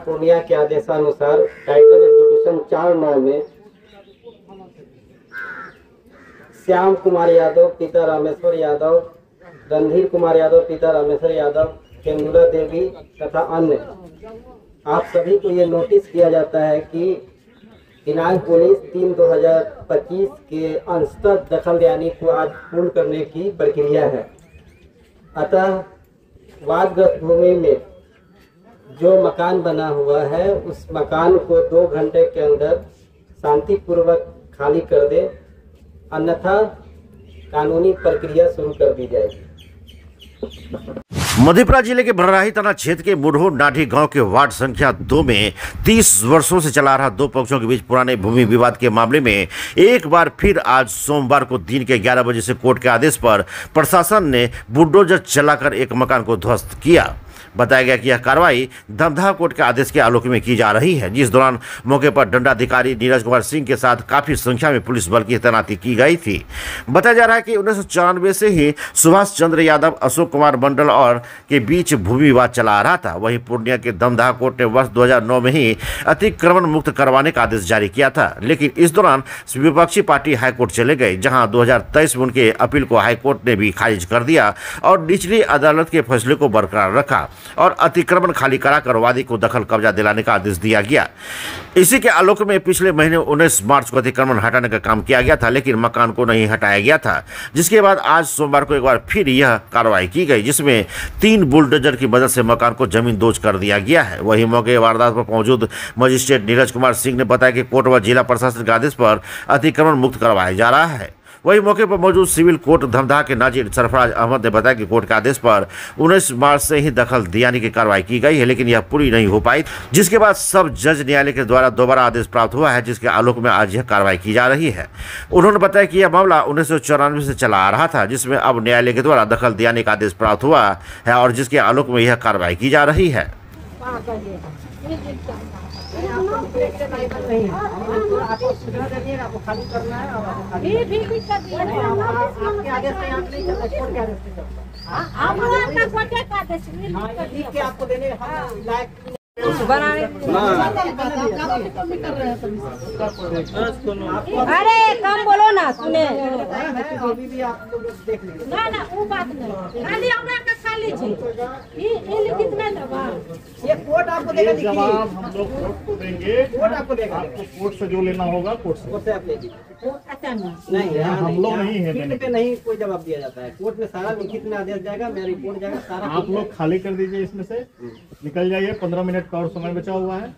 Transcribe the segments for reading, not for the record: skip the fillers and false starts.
पूर्णिया के आदेशानुसार title education 4/9 में श्याम कुमार यादव पिता रामेश्वर यादव, रणधीर कुमार यादव पिता रामेश्वर यादव, केंदुला देवी तथा अन्य आप सभी को ये नोटिस किया जाता है कि दिनांक 19/3/2025 के अंशतः दखल यानी को आज पूर्ण करने की प्रक्रिया है। अतः वादग्रस्त भूमि में जो मकान बना हुआ है उस मकान को 2 घंटे के अंदर शांतिपूर्वक खाली कर दे, अन्यथा कानूनी प्रक्रिया शुरू कर दी जाएगी। मधेपुरा जिले के भरराही थाना क्षेत्र के मुढ़ो नाढ़ी गांव के वार्ड संख्या 2 में 30 वर्षों से चला रहा दो पक्षों के बीच पुराने भूमि विवाद के मामले में एक बार फिर आज सोमवार को दिन के 11 बजे से कोर्ट के आदेश पर प्रशासन ने बुलडोजर चलाकर एक मकान को ध्वस्त किया। बताया गया कि यह कार्रवाई दमदहा कोर्ट के आदेश के आलोक में की जा रही है, जिस दौरान मौके पर दंडाधिकारी नीरज कुमार सिंह के साथ काफी संख्या में पुलिस बल की तैनाती की गई थी। बताया जा रहा है कि 1994 से ही सुभाष चंद्र यादव, अशोक कुमार मंडल और के बीच भूमि विवाद चला आ रहा था। वहीं पूर्णिया के दमदहा कोर्ट ने वर्ष 2009 में ही अतिक्रमण मुक्त करवाने का आदेश जारी किया था, लेकिन इस दौरान विपक्षी पार्टी हाईकोर्ट चले गए, जहां 2023 में उनके अपील को हाईकोर्ट ने भी खारिज कर दिया और निचली अदालत के फैसले को बरकरार रखा और अतिक्रमण खाली कराकर वादी को दखल कब्जा दिलाने का आदेश दिया गया। इसी के आलोक में पिछले महीने 19 मार्च को अतिक्रमण हटाने का काम किया गया था, लेकिन मकान को नहीं हटाया गया था, जिसके बाद आज सोमवार को एक बार फिर यह कार्रवाई की गई, जिसमें 3 बुलडोजर की मदद से मकान को जमींदोज कर दिया गया है। वहीं मौके वारदात पर मौजूद मजिस्ट्रेट नीरज कुमार सिंह ने बताया कि कोर्ट व जिला प्रशासन के आदेश पर अतिक्रमण मुक्त करवाया जा रहा है। वहीं मौके पर मौजूद सिविल कोर्ट दमदहा के नाजिर सरफराज अहमद ने बताया कि कोर्ट के आदेश पर 19 मार्च से ही दखल दियाने की कार्रवाई की गई है, लेकिन यह पूरी नहीं हो पाई, जिसके बाद सब जज न्यायालय के द्वारा दोबारा आदेश प्राप्त हुआ है, जिसके आलोक में आज यह कार्रवाई की जा रही है। उन्होंने बताया कि यह मामला 1994 से चला आ रहा था, जिसमें अब न्यायालय के द्वारा दखल दियाने का आदेश प्राप्त हुआ है और जिसके आलोक में यह कार्रवाई की जा रही है। आपको सुविधा देनी है, आपको खाली करना है और आपको खाली आपके आदेश से यहाँ नहीं चलता, कोर्ट के आदेश से चलता। आपको देने लायक अरे कम बोलो ना, सुने अभी भी आप लोग देख लीजिए ना वो बात नहीं, खाली हमरा का खाली छै ई लिखित नहीं दबा, ये कोर्ट आपको देगा, जवाब हम लोग कोर्ट देंगे, कोर्ट आपको देगा, आपको कोर्ट से जो लेना होगा कोर्ट से आप लीजिए। अच्छा नहीं हम लोग नहीं है लिखित पे नहीं कोई जवाब दिया जाता है, कोर्ट में सारा लिखित में आदेश जाएगा, मेरा रिपोर्ट जाएगा सारा। आप लोग खाली कर दीजिए, इसमें से निकल जाइए, 15 मिनट का और समय बचा हुआ है।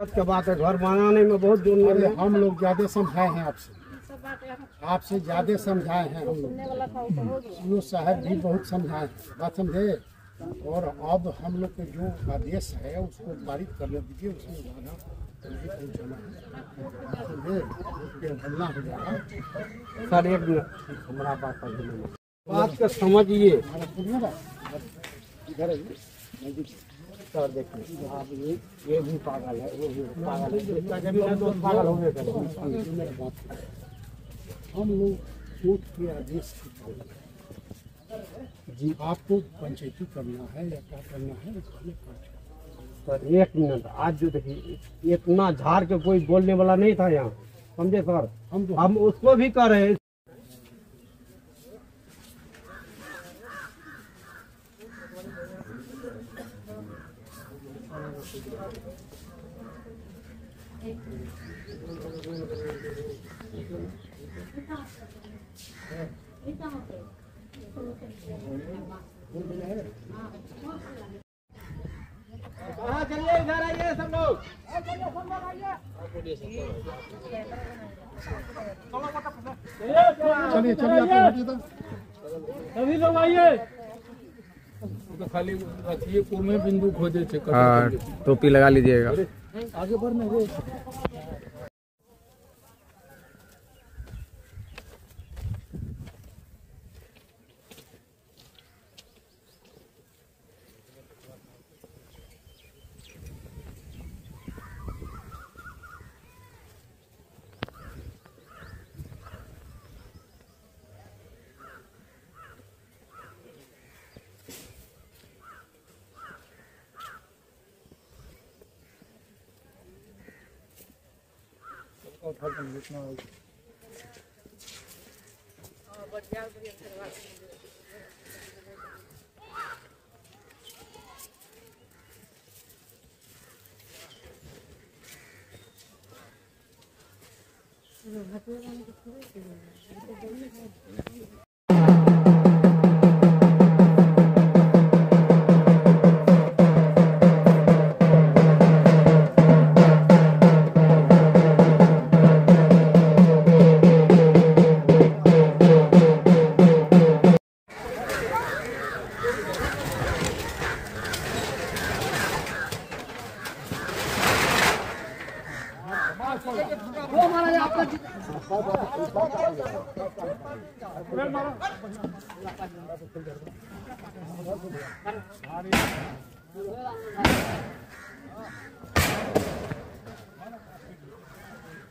के बात है, घर बनाने में बहुत दूर अरे हम लोग ज्यादा समझाए हैं आपसे ज्यादा समझाए हैं हम लोग। सीओ साहब भी बहुत समझाए हैं, बात समझे। और अब हम लोग के जो आदेश है उसको पारित करने दीजिए, उसमें ज्यादा जल्दी पहुँचाना है, समझे। उसके हल्ला हो जाएगा। सर एक मिनट हमारा बात को समझिए। इधर आइए सर देखिए, आप ये भी पागल है, वो भी पागल है, इसका जमीन है तो पागल हो गए। हम लोग कोर्ट के आदेश जी आपको पंचायती करना है या क्या करना है सर एक मिनट, आज जो देखिए इतना झाड़ के कोई बोलने वाला नहीं था यहाँ, समझे सर। हम उसको भी कर रहे हैं। कहाँ चलिए, इधर आइए सब लोग। चलिए चलिए सभी लोग आइए। तो खाली रखिए में बिंदु खोजे थे। हाँ, टोपी लगा लीजिएगा। आगे बढ़ना है।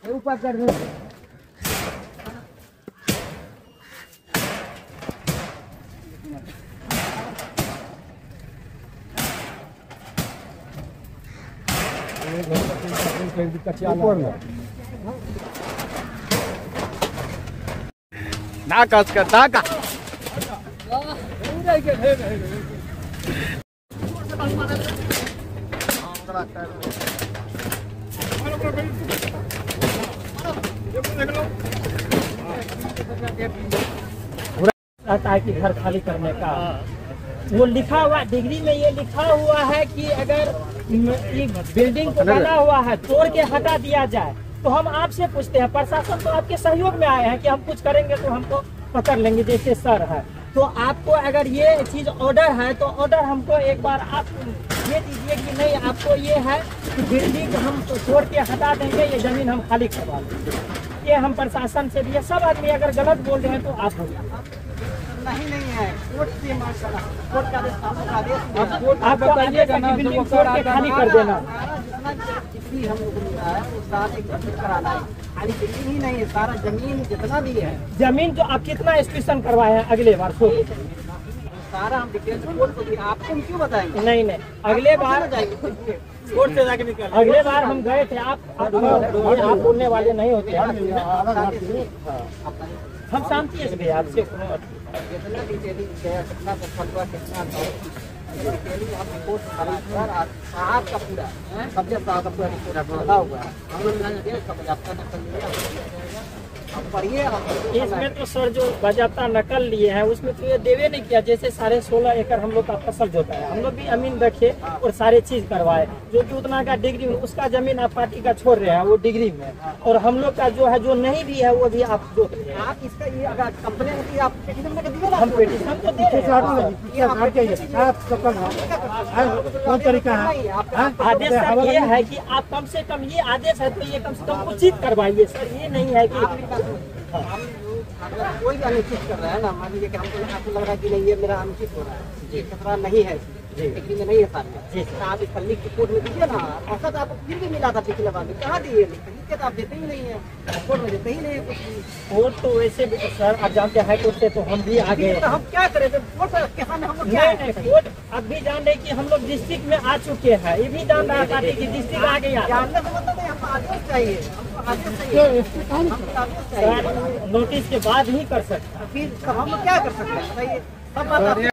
ऊपर कर दो। ना कस कर ना का रहता है कि घर खाली करने का। वो लिखा हुआ डिग्री में ये लिखा हुआ है कि अगर बिल्डिंग को बना हुआ है तोड़ के हटा दिया जाए तो हम आपसे पूछते हैं, प्रशासन तो आपके सहयोग में आए हैं कि हम कुछ करेंगे तो हमको पकड़ लेंगे जैसे सर है। तो आपको अगर ये चीज ऑर्डर है तो ऑर्डर हमको एक बार आप ये दीजिए कि नहीं आपको ये है कि बिल्डिंग हम तोड़ के हटा देंगे, ये जमीन हम खाली करवा देंगे। ये हम प्रशासन से भी, सब आदमी अगर गलत बोल रहे हैं तो आप नहीं है, कोर्ट से मामला, कोर्ट का आदेश आप बताइएगा कि बिल्डिंग तोड़ के खाली कर देना। जितनी हम लोग मिला है वो सारे कंप्लीट कराना है, खाली बिल्डिंग ही नहीं है, सारा जमीन जितना भी है, जमीन जो आप कितना एक्सटेंशन करवाए हैं अगले बार सो सारा हम डिटेल कोर्ट को भी आपको हम क्यों बताएंगे? नहीं अगले बार कोर्ट से जाके निकल, अगले बार हम गए थे, आप बोलने वाले नहीं होते। हम शांति से भैया आपसे कितना डिटेलिंग है, कितना फतवा, कितना डिटेलिंग हम रिपोर्ट साहब का पूरा कब्जे साहब का पूरा रिपोर्ट बना हुआ है, हम लोग अब पढ़िए। इसमें तो सर जो बाजाप्ता नकल लिए हैं उसमें तो ये देवे नहीं किया। जैसे 16.5 एकड़ हम लोग का फसल जोता है, हम लोग भी अमीन रखे और सारे चीज करवाए, जो कि उतना का डिग्री में उसका जमीन आप पार्टी का छोड़ रहे हैं वो डिग्री में, और हम लोग का जो है जो नहीं भी है वो भी आप जोत रहे हैं। आप इसका ये अगर कंप्लेन की आप पेटिशन में दिए ना, हम पेटिशन तो दे कौन तरीका है? आदेश सर ये है कि आप कम से कम, ये आदेश है तो ये कम से कम उचित करवाइए सर, ये नहीं है कि अगर कोई भी अनुचित कर रहा है ना, मान लीजिए कि हमको आपको लग रहा है कि नहीं ये मेरा अनुचित हो रहा है, खतरा नहीं है, डिग्री में नहीं है साथ में, आप इसका लिख कोर्ट में दीजिए ना। ऐसा तो आपको फिर भी मिला था पिछले बार में, कहाँ दिए लिख के? तो आप देते ही नहीं है, कोर्ट में देते ही नहीं है कुछ भी। कोर्ट तो वैसे भी सर आप जानते हैं हाई कोर्ट से तो हम भी आ गए, तो हम क्या करें? कोर्ट के सामने हम लोग क्या नहीं कोर्ट अब भी जान रहे कि हम लोग डिस्ट्रिक्ट में आ चुके हैं, ये भी जान रहा था कि डिस्ट्रिक्ट आ गया। जानने से मतलब नहीं, हमको आदेश चाहिए, हमको आदेश चाहिए, हमको आदेश चाहिए। सर नोटिस के बाद ही कर सकते हैं। फिर तब हम लोग क्या कर सकते हैं बताइए? सब बात है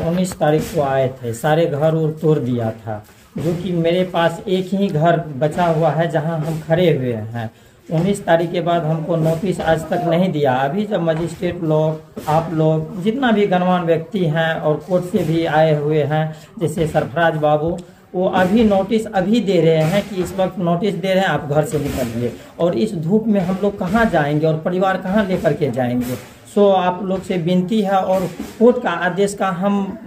19 तारीख को आए थे, सारे घर और तोड़ दिया था, जो कि मेरे पास एक ही घर बचा हुआ है जहां हम खड़े हुए हैं। 19 तारीख के बाद हमको नोटिस आज तक नहीं दिया। अभी जब मजिस्ट्रेट लोग, आप लोग, जितना भी गणमान्य व्यक्ति हैं और कोर्ट से भी आए हुए हैं जैसे सरफराज बाबू, वो अभी नोटिस अभी दे रहे हैं कि इस वक्त नोटिस दे रहे हैं आप घर से निकलिए, और इस धूप में हम लोग कहाँ जाएंगे और परिवार कहाँ लेकर के जाएंगे। सो आप लोग से विनती है, और कोर्ट का आदेश का हम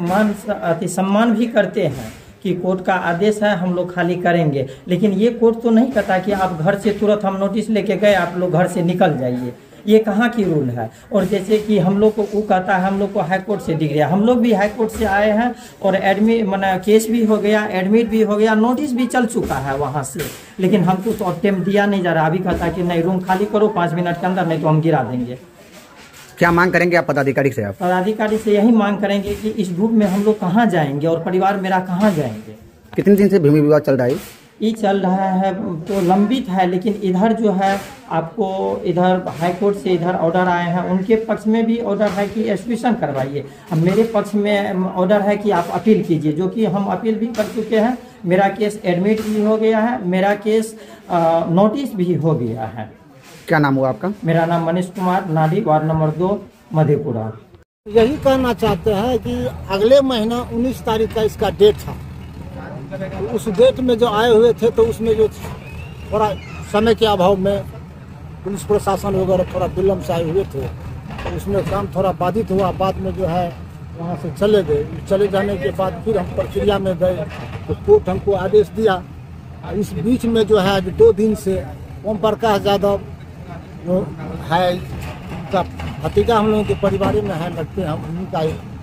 सम्मान भी करते हैं कि कोर्ट का आदेश है हम लोग खाली करेंगे, लेकिन ये कोर्ट तो नहीं कहता कि आप घर से तुरंत हम नोटिस लेके गए आप लोग घर से निकल जाइए, ये कहाँ की रूल है। और जैसे कि हम लोग को वो कहता है हम लोग को हाई कोर्ट से डिग्री, हम लोग भी हाई कोर्ट से आए हैं और एडमिट माना केस भी हो गया, एडमिट भी हो गया, नोटिस भी चल चुका है वहाँ से, लेकिन हमको तो अटेम्प्ट दिया नहीं जा रहा। अभी कहता है कि नहीं रूम खाली करो 5 मिनट के अंदर, नहीं तो हम गिरा देंगे। क्या मांग करेंगे आप पदाधिकारी से? आप पदाधिकारी से यही मांग करेंगे कि इस धूप में हम लोग कहाँ जाएंगे और परिवार मेरा कहाँ जाएंगे। कितने दिन से भूमि विवाद चल रहा है? ये चल रहा है तो लंबित है, लेकिन इधर जो है आपको इधर हाई कोर्ट से इधर ऑर्डर आए हैं, उनके पक्ष में भी ऑर्डर है कि एक्सक्यूशन करवाइए। अब मेरे पक्ष में ऑर्डर है कि आप अपील कीजिए, जो कि हम अपील भी कर चुके हैं। मेरा केस एडमिट भी हो गया है, मेरा केस नोटिस भी हो गया है। क्या नाम हुआ आपका? मेरा नाम मनीष कुमार, नाडी, वार्ड नंबर 2, मधेपुरा। यही कहना चाहते हैं कि अगले महीना 19 तारीख का इसका डेट था, उस डेट में जो आए हुए थे तो उसमें जो थोड़ा समय के अभाव में पुलिस प्रशासन वगैरह थोड़ा विलम्ब से आए हुए थे, तो उसमें काम थोड़ा बाधित हुआ। बाद में जो है वहाँ से चले गए। चले जाने के बाद फिर हम प्रक्रिया में गए तो कोर्ट हमको आदेश दिया। इस बीच में जो है 2 दिन से ओम प्रकाश यादव जो है का भतीजा हम लोगों के परिवार में है, लगते हैं उनका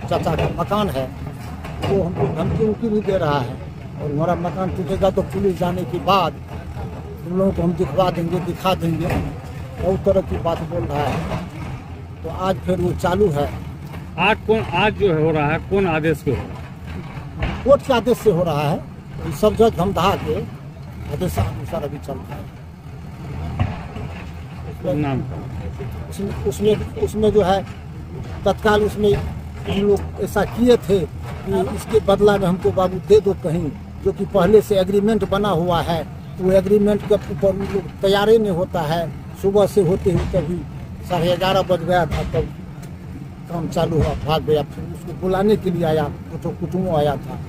चाचा का मकान है, वो हमको धमकी उमकी भी दे रहा है, और हमारा मकान टूटेगा तो पुलिस जाने के बाद उन लोगों को हम दिखवा देंगे, दिखा देंगे, बहुत तरह की बात बोल रहा है। तो आज फिर वो चालू है। आज जो हो रहा है कौन आदेश पे? कोर्ट के आदेश से हो रहा है। ये सब जज धमधा के आदेश अनुसार अभी चल रहा है। नाम उसमें जो है तत्काल उसमें हम लोग ऐसा किए थे कि इसके बदला में हमको बाबू दे दो कहीं, जो कि पहले से एग्रीमेंट बना हुआ है। वो एग्रीमेंट के ऊपर लोग तैयार नहीं होता है। सुबह से होते हुए कभी 11:30 बज गया था, तब काम चालू हुआ, भाग गया। फिर उसको बुलाने के लिए आया, तो कुटुंब आया था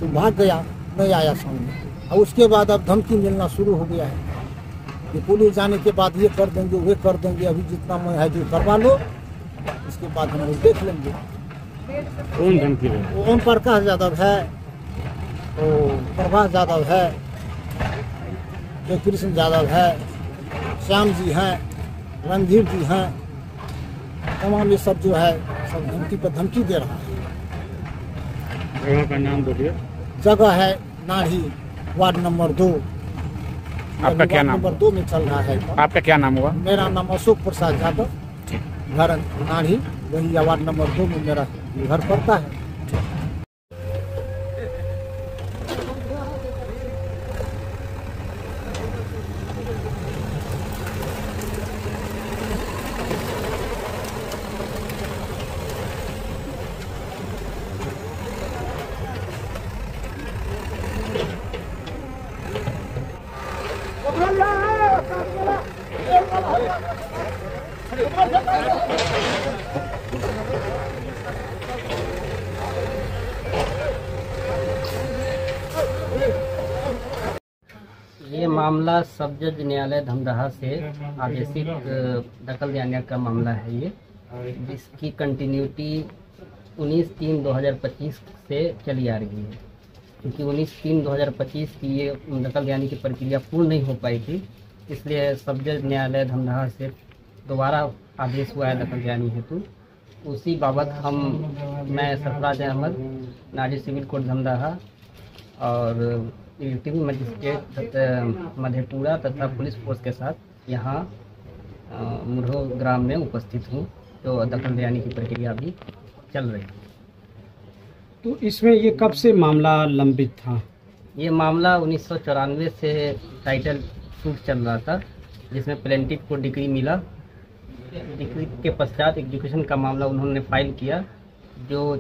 तो भाग गया, नहीं आया सामने। और उसके बाद अब धमकी मिलना शुरू हो गया है कि पुलिस जाने के बाद ये कर देंगे, वे कर देंगे, अभी जितना मैं है जो करवा लो, इसके बाद हम लोग देख लेंगे। कौन धमकी है? ओम प्रकाश यादव है, तो प्रभास यादव है, कृष्ण यादव है, श्याम जी हैं, रणधीर जी हैं, तमाम ये सब जो है सब धमकी पर धमकी दे रहा है। जगह का नाम बोलिए। जगह है नाढ़ी, वार्ड नंबर 2। आपका क्या नाम? नंबर 2 में चल रहा है। आपका क्या नाम हुआ? मेरा नाम अशोक प्रसाद यादव, घर नाढ़ी, वही वार्ड नंबर 2 में मेरा घर पड़ता है। ये मामला सब जज न्यायालय धमदाहा से आदेशित दखल देने का मामला है ये, जिसकी कंटिन्यूटी 19/3/2025 से चली आ रही है। क्योंकि 19/3/2025 की ये दखल देने की प्रक्रिया पूर्ण नहीं हो पाई थी, इसलिए सब जज न्यायालय धमदाहा से दोबारा आदेश हुआ है दखल देने हेतु। उसी बाबत मैं सरफराज अहमद, नाजिर सिविल कोर्ट धमदाहा और एक्टिव मजिस्ट्रेट मधेपुरा तथा पुलिस फोर्स के साथ यहाँ मुरहो ग्राम में उपस्थित हूँ, तो दखल देने की प्रक्रिया अभी चल रही है। तो इसमें ये कब से मामला लंबित था? ये मामला 1994 से टाइटल सूट चल रहा था, जिसमें प्लेंटिव को डिग्री मिला। डिग्री के पश्चात एग्जीक्यूशन का मामला उन्होंने फाइल किया, जो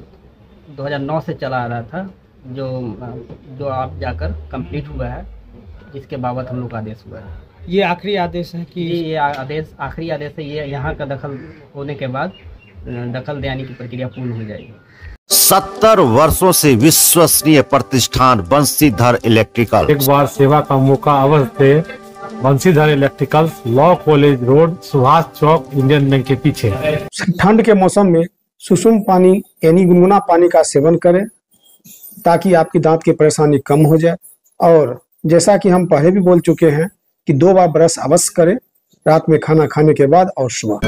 2009 से चला आ रहा था, जो आप जाकर कंप्लीट हुआ है, जिसके बाबत हम लोग का आदेश हुआ है। ये आखिरी आदेश है कि ये आदेश आखिरी आदेश है। ये यहाँ का दखल होने के बाद दखल देने की प्रक्रिया पूर्ण हो जाएगी। 70 वर्षों से विश्वसनीय प्रतिष्ठान बंसीधर इलेक्ट्रिकल। एक बार सेवा का मौका अवश्य दे। Bansidhar electricals, law college road, Subhash Chowk, Indian bank के पीछे। ठंड के मौसम में सुसुम पानी यानी गुनगुना पानी का सेवन करें, ताकि आपकी दांत की परेशानी कम हो जाए। और जैसा कि हम पहले भी बोल चुके हैं कि 2 बार ब्रश अवश्य करें, रात में खाना खाने के बाद और सुबह।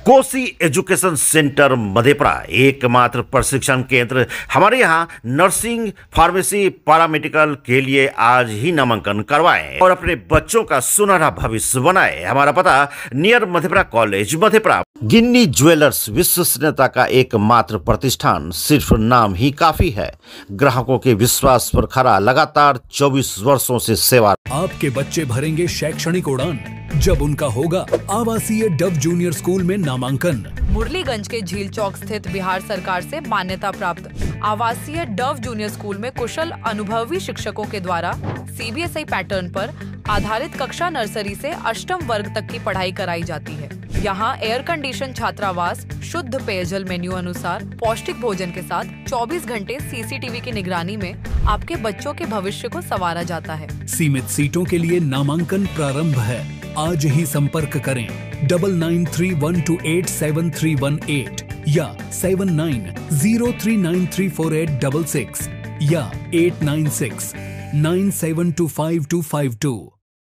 कोसी एजुकेशन सेंटर मधेपुरा एकमात्र प्रशिक्षण केंद्र। हमारे यहाँ नर्सिंग, फार्मेसी, पैरामेडिकल के लिए आज ही नामांकन करवाएं और अपने बच्चों का सुनहरा भविष्य बनाएं। हमारा पता नियर मधेपुरा कॉलेज मधेपुरा। गिन्नी ज्वेलर्स विश्वसनीयता का एकमात्र प्रतिष्ठान, सिर्फ नाम ही काफी है। ग्राहकों के विश्वास पर खरा, लगातार 24 वर्षों से सेवा। आपके बच्चे भरेंगे शैक्षणिक उड़ान जब उनका होगा आवासीय डव जूनियर स्कूल में नामांकन। मुरलीगंज के झील चौक स्थित बिहार सरकार से मान्यता प्राप्त आवासीय डव जूनियर स्कूल में कुशल अनुभवी शिक्षकों के द्वारा CBSI पैटर्न पर आधारित कक्षा नर्सरी से 8वीं वर्ग तक की पढ़ाई कराई जाती है। यहाँ एयर कंडीशन छात्रावास, शुद्ध पेयजल मेन्यू अनुसार पौष्टिक भोजन के साथ 24 घंटे CCTV की निगरानी में आपके बच्चों के भविष्य को संवारा जाता है। सीमित सीटों के लिए नामांकन प्रारंभ है। आज ही संपर्क करें 9931287318 या 7903934866 या 8969725252।